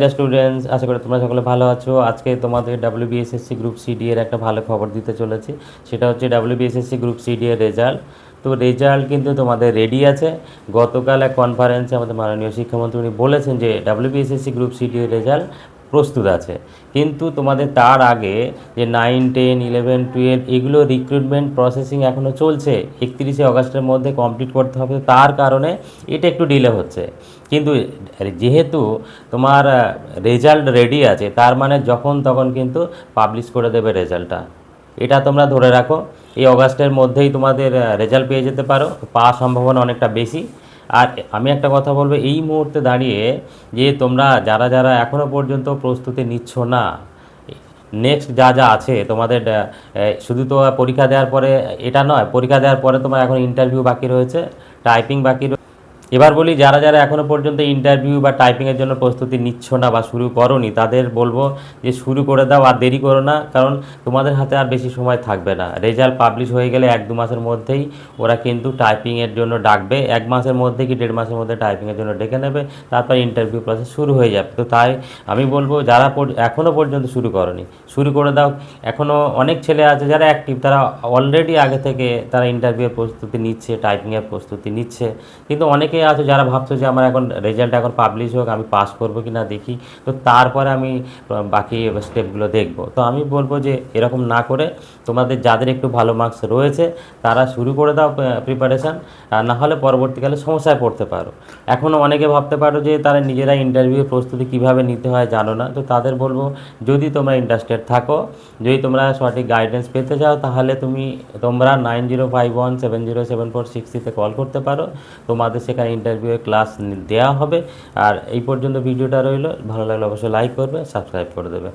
Dear students, আশা করি তোমরা সকলে ভালো আছো। আজকে তোমাদের ডাব্লিউবিএসএসসি গ্রুপ সিডি এর একটা ভালো খবর দিতে চলেছি। সেটা হচ্ছে ডাব্লিউবিএসএসসি গ্রুপ সিডি এর রেজাল্ট। তো রেজাল্ট কিন্তু তোমাদের রেডি আছে। গতকাল এক কনফারেন্সে আমাদের মাননীয় শিক্ষামন্ত্রী উনি বলেছেন যে ডাব্লিউবিএসএসসি গ্রুপ সিডি এর রেজাল্ট প্রস্তুত আছে। কিন্তু তোমাদের তার আগে যে 9, 10, 11, 12 এগুলো রিক্রুটমেন্ট প্রসেসিং এখনও চলছে, 31শে অগাস্টের মধ্যে কমপ্লিট করতে হবে। তার কারণে এটা একটু ডিলে হচ্ছে। কিন্তু যেহেতু তোমার রেজাল্ট রেডি আছে, তার মানে যখন তখন কিন্তু পাবলিশ করে দেবে রেজাল্টটা। এটা তোমরা ধরে রাখো, এই অগাস্টের মধ্যেই তোমাদের রেজাল্ট পেয়ে যেতে পারো, পাওয়ার সম্ভাবনা অনেকটা বেশি। আর আমি একটা কথা বলবো, এই মুহূর্তে দাঁড়িয়ে যে তোমরা যারা যারা এখনও পর্যন্ত প্রস্তুতি নিচ্ছ না, নেক্সট যা যা আছে তোমাদের, শুধু তো পরীক্ষা দেওয়ার পরে এটা নয়, পরীক্ষা দেওয়ার পরে তোমার এখন ইন্টারভিউ বাকি রয়েছে, টাইপিং বাকি রয়েছে। এবার বলি, যারা যারা এখনও পর্যন্ত ইন্টারভিউ বা টাইপিংয়ের জন্য প্রস্তুতি নিচ্ছ না বা শুরু করোনি, তাদের বলবো যে শুরু করে দাও, আর দেরি করো না। কারণ তোমাদের হাতে আর বেশি সময় থাকবে না। রেজাল্ট পাবলিশ হয়ে গেলে 1-2 মাসের মধ্যেই ওরা কিন্তু টাইপিংয়ের জন্য ডাকবে। 1 মাসের মধ্যে কি 1.5 মাসের মধ্যে টাইপিংয়ের জন্য ডেকে নেবে, তারপর ইন্টারভিউ প্রসেস শুরু হয়ে যাবে। তো তাই আমি বলবো, যারা এখনও পর্যন্ত শুরু করনি, শুরু করে দাও। এখনও অনেক ছেলে আছে যারা অ্যাক্টিভ, তারা অলরেডি আগে থেকে তারা ইন্টারভিউয়ের প্রস্তুতি নিচ্ছে, টাইপিংয়ের প্রস্তুতি নিচ্ছে। কিন্তু অনেকেই আছে যারা ভাবছো যে আমার এখন রেজাল্ট এখন পাবলিশ হোক, আমি পাস করবো কি না দেখি, তো তারপরে আমি বাকি স্টেপগুলো দেখব। তো আমি বলবো যে এরকম না করে তোমাদের যাদের একটু ভালো মার্কস রয়েছে তারা শুরু করে দাও প্রিপারেশান। না হলে পরবর্তীকালে সমস্যায় পড়তে পারো। এখনও অনেকে ভাবতে পারো যে তারা নিজেরা ইন্টারভিউ প্রস্তুতি কীভাবে নিতে হয় জানো না। তো তাদের বলবো, যদি তোমরা ইন্টারেস্টেড থাকো, যদি তোমরা সঠিক গাইডেন্স পেতে চাও, তাহলে তোমরা 9051707463 কল করতে পারো। তোমাদের সেখানে ইন্টারভিউয়ের ক্লাস দেওয়া হবে। আর এই পর্যন্ত ভিডিওটা রইলো, ভালো লাগলে অবশ্যই লাইক করবে, সাবস্ক্রাইব করে দেবে।